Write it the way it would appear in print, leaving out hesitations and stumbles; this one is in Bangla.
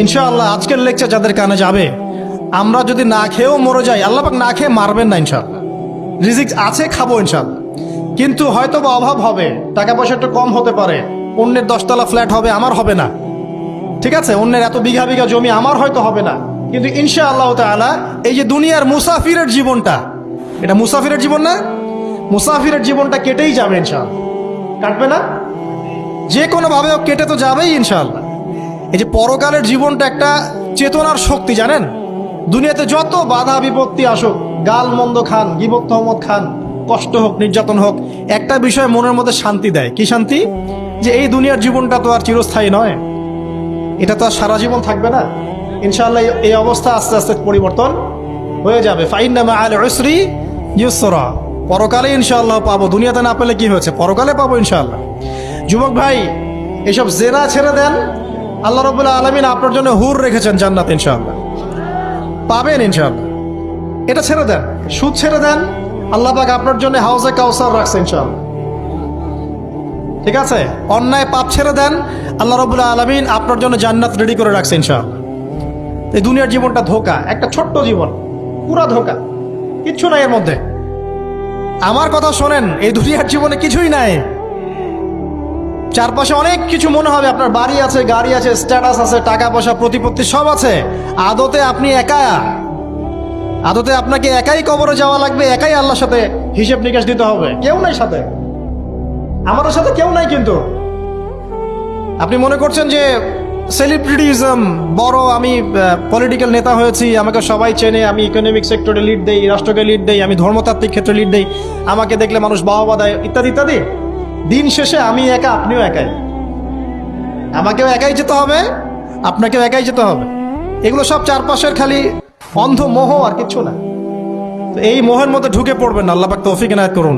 ইনশাআল্লাহ আজকের লেকচার যাদের কানে যাবে, আমরা যদি না খেয়েও মরে যাই, আল্লাহ পাক না খেয়ে মারবেন না ইনশাআল্লাহ। রিজিক আছে, খাবো ইনশাআল্লাহ। কিন্তু হয়তো বা অভাব হবে, টাকা পয়সা একটু কম হতে পারে, অন্যের 10তলা ফ্ল্যাট হবে, আমার হবে না, ঠিক আছে, অন্যের এত বিঘা বিঘা জমি আমার হয়তো হবে না, কিন্তু ইনশাআল্লাহ তাআলা এই যে দুনিয়ার মুসাফিরের জীবনটা, এটা মুসাফিরের জীবন না? মুসাফিরের জীবনটা কেটেই যাবে ইনশাআল্লাহ। কাটবে না? যে কোনোভাবে কেটে তো যাবেই ইনশাআল্লাহ। এই যে পরকালের জীবনটা একটা চেতনার শক্তি, জানেন? দুনিয়াতে যত বাধা বিপত্তি আসুক, গাল মন্দ খান, গীবত তহমত খান, কষ্ট হোক, নির্যাতন হোক, একটা বিষয় মনের মধ্যে শান্তি দেয়। কি শান্তি? যে এই দুনিয়ার জীবনটা তো আর চিরস্থায়ী নয়, এটা তো আর সারা জীবন থাকবে না। ইনশাআল্লাহ এই অবস্থা আস্তে আস্তে পরিবর্তন হয়ে যাবে। ফাইন্না মাআল উসরি ইউসরা, পরকালে ইনশাআল্লাহ পাবো। দুনিয়াতে না পেলে কি হয়েছে, পরকালে পাবো ইনশাআল্লাহ। যুবক ভাই, এসব জেনা ছেড়ে দেন, আল্লাহ রাব্বুল আলামিন আপনার জন্য হুর রেখেছেন জান্নাত, ইনশাআল্লাহ পাবেন ইনশাআল্লাহ। এটা ছেড়ে দেন, সুদ ছেড়ে দেন, আল্লাহ পাক আপনার জন্য হাউজে কাউসার রাখছে ইনশাআল্লাহ, ঠিক আছে? অন্যায় পাপ ছেড়ে দেন, আল্লাহ রাব্বুল আলামিন আপনার জন্য জান্নাত রেডি করে রাখছে ইনশাআল্লাহ। এই দুনিয়ার জীবনটা ধোঁকা, একটা ছোট্ট জীবন, পুরা ধোঁকা, কিচ্ছু নাই এর মধ্যে। আমার কথা শোনেন, এই দুনিয়ার জীবনে কিছুই নাই। চারপাশে অনেক কিছু মনে হবে, আপনার বাড়ি আছে, গাড়ি আছে, স্ট্যাটাস আছে, টাকা পয়সা, প্রতিপত্তি সব আছে। আদতে আপনি একা, আদতে আপনাকে একাই কবরে যাওয়া লাগবে, একাই আল্লাহর সাথে হিসেব নিকাশ দিতে হবে। কেউ নাই সাথে, আমাদের সাথে কেউ নাই। কিন্তু আপনি মনে করছেন যে সেলিব্রিটিজম বড়, আমি পলিটিক্যাল নেতা হয়েছি, আমাকে সবাই চেনে, আমি ইকোনমিক সেক্টরে লিড দেই, রাষ্ট্রকে লিড দেই, আমি ধর্মতাত্ত্বিক ক্ষেত্রে লিড দেই, আমাকে দেখলে মানুষ বাহবা দেয়, ইত্যাদি ইত্যাদি। দিন শেষে আমি একা, আপনিও একাই, আমাকেও একাই যেতে হবে, আপনাকেও একাই যেতে হবে। এগুলো সব চারপাশের খালি অন্ধ মোহ, আর কিচ্ছু না। তো এই মোহের মধ্যে ঢুকে পড়বেন না, আল্লাহ পাক তৌফিক এনায়েত করুন।